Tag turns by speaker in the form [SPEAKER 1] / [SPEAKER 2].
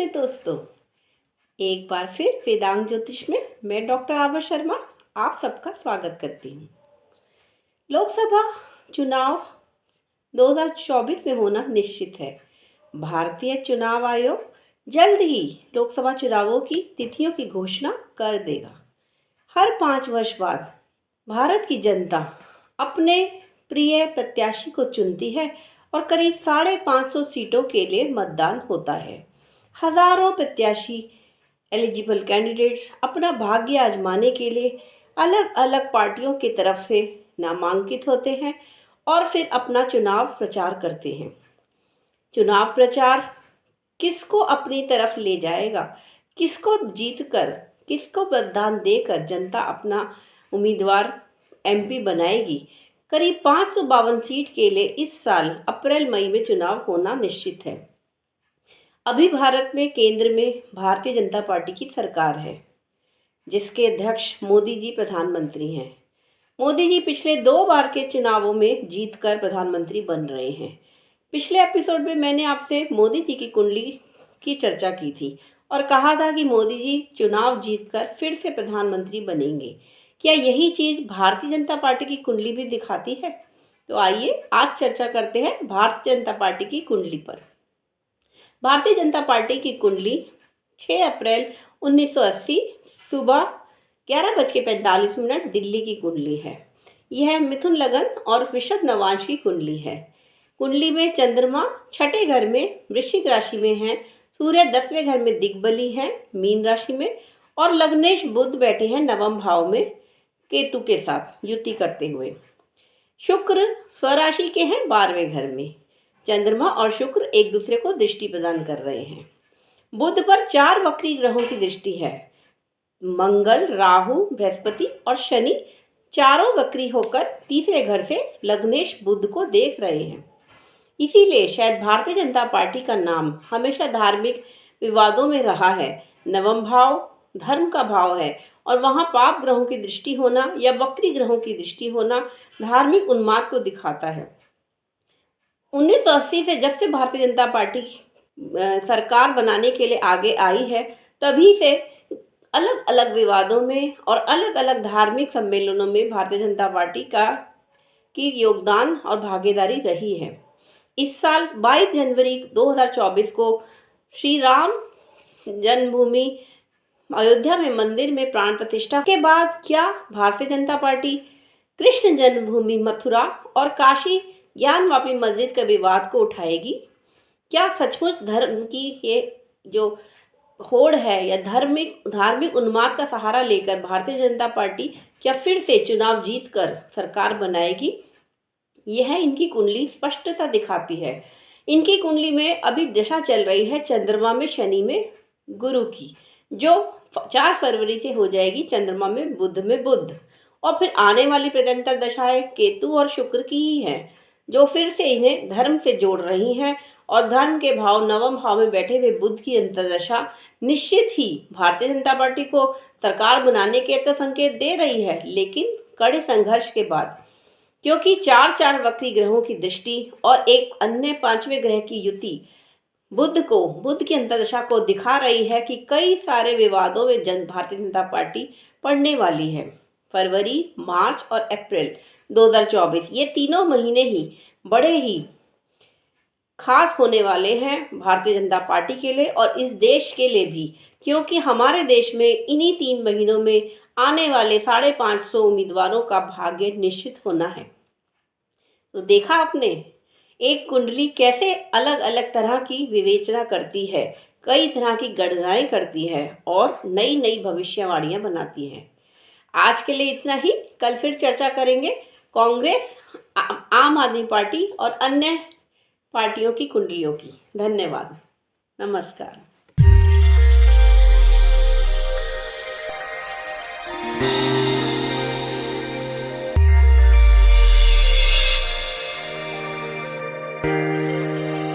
[SPEAKER 1] नमस्ते दोस्तों। एक बार फिर वेदांग ज्योतिष में मैं डॉक्टर आभा शर्मा आप सबका स्वागत करती हूँ। लोकसभा चुनाव 2024 में होना निश्चित है। भारतीय चुनाव आयोग जल्द ही लोकसभा चुनावों की तिथियों की घोषणा कर देगा। हर 5 वर्ष बाद भारत की जनता अपने प्रिय प्रत्याशी को चुनती है और करीब 550 सीटों के लिए मतदान होता है। हजारों प्रत्याशी एलिजिबल कैंडिडेट्स अपना भाग्य आजमाने के लिए अलग अलग पार्टियों की तरफ से नामांकित होते हैं और फिर अपना चुनाव प्रचार करते हैं। चुनाव प्रचार किसको अपनी तरफ ले जाएगा, किसको जीतकर, किसको मतदान देकर जनता अपना उम्मीदवार एमपी बनाएगी। करीब 552 सीट के लिए इस साल अप्रैल मई में चुनाव होना निश्चित है। अभी भारत में केंद्र में भारतीय जनता पार्टी की सरकार है, जिसके अध्यक्ष मोदी जी प्रधानमंत्री हैं। मोदी जी पिछले 2 बार के चुनावों में जीतकर प्रधानमंत्री बन रहे हैं। पिछले एपिसोड में मैंने आपसे मोदी जी की कुंडली की चर्चा की थी और कहा था कि मोदी जी चुनाव जीतकर फिर से प्रधानमंत्री बनेंगे। क्या यही चीज़ भारतीय जनता पार्टी की कुंडली भी दिखाती है? तो आइए आज चर्चा करते हैं भारतीय जनता पार्टी की कुंडली पर। भारतीय जनता पार्टी की कुंडली 6 अप्रैल 1980 सुबह 11:45 दिल्ली की कुंडली है। यह मिथुन लगन और वृषभ नवांश की कुंडली है। कुंडली में चंद्रमा 6ठे घर में वृश्चिक राशि में है, सूर्य 10वें घर में दिग्बली है मीन राशि में, और लग्नेश बुध बैठे हैं नवम भाव में केतु के साथ युति करते हुए। शुक्र स्वराशि के हैं 12वें घर में। चंद्रमा और शुक्र एक दूसरे को दृष्टि प्रदान कर रहे हैं। बुध पर 4 वक्री ग्रहों की दृष्टि है। मंगल, राहु, बृहस्पति और शनि चारों वक्री होकर तीसरे घर से लग्नेश बुध को देख रहे हैं। इसीलिए शायद भारतीय जनता पार्टी का नाम हमेशा धार्मिक विवादों में रहा है। नवम भाव धर्म का भाव है और वहाँ पाप ग्रहों की दृष्टि होना या वक्री ग्रहों की दृष्टि होना धार्मिक उन्माद को दिखाता है। 1980 से जब से भारतीय जनता पार्टी सरकार बनाने के लिए आगे आई है, तभी से अलग अलग विवादों में और अलग अलग धार्मिक सम्मेलनों में भारतीय जनता पार्टी की योगदान और भागीदारी रही है। इस साल 22 जनवरी 2024 को श्री राम जन्मभूमि अयोध्या में मंदिर में प्राण प्रतिष्ठा के बाद क्या भारतीय जनता पार्टी कृष्ण जन्मभूमि मथुरा और काशी ज्ञानवापी मस्जिद के विवाद को उठाएगी? क्या सचमुच धर्म की ये जो होड़ है या धार्मिक उन्माद का सहारा लेकर भारतीय जनता पार्टी क्या फिर से चुनाव जीतकर सरकार बनाएगी? यह इनकी कुंडली स्पष्टता दिखाती है। इनकी कुंडली में अभी दशा चल रही है चंद्रमा में शनि में गुरु की, जो 4 फरवरी से हो जाएगी चंद्रमा में बुध में बुध, और फिर आने वाली प्रत्यंतर दशाएं केतु और शुक्र की ही हैं, जो फिर से इन्हें धर्म से जोड़ रही हैं। और धर्म के भाव नवम भाव में बैठे हुए बुध की अंतर्दशा निश्चित ही भारतीय जनता पार्टी को सरकार बनाने के तो संकेत दे रही है, लेकिन कड़े संघर्ष के बाद, क्योंकि 4 वक्री ग्रहों की दृष्टि और एक अन्य 5वें ग्रह की युति बुध की अंतर्दशा को दिखा रही है कि कई सारे विवादों में भारतीय जनता पार्टी पड़ने वाली है। फरवरी, मार्च और अप्रैल 2024 ये तीनों महीने ही बड़े ही खास होने वाले हैं भारतीय जनता पार्टी के लिए और इस देश के लिए भी, क्योंकि हमारे देश में इन्हीं 3 महीनों में आने वाले 550 उम्मीदवारों का भाग्य निश्चित होना है। तो देखा आपने एक कुंडली कैसे अलग अलग तरह की विवेचना करती है, कई तरह की गणनाएं करती है और नई नई भविष्यवाणियां बनाती है। आज के लिए इतना ही। कल फिर चर्चा करेंगे कांग्रेस, आम आदमी पार्टी और अन्य पार्टियों की कुंडलियों की। धन्यवाद। नमस्कार।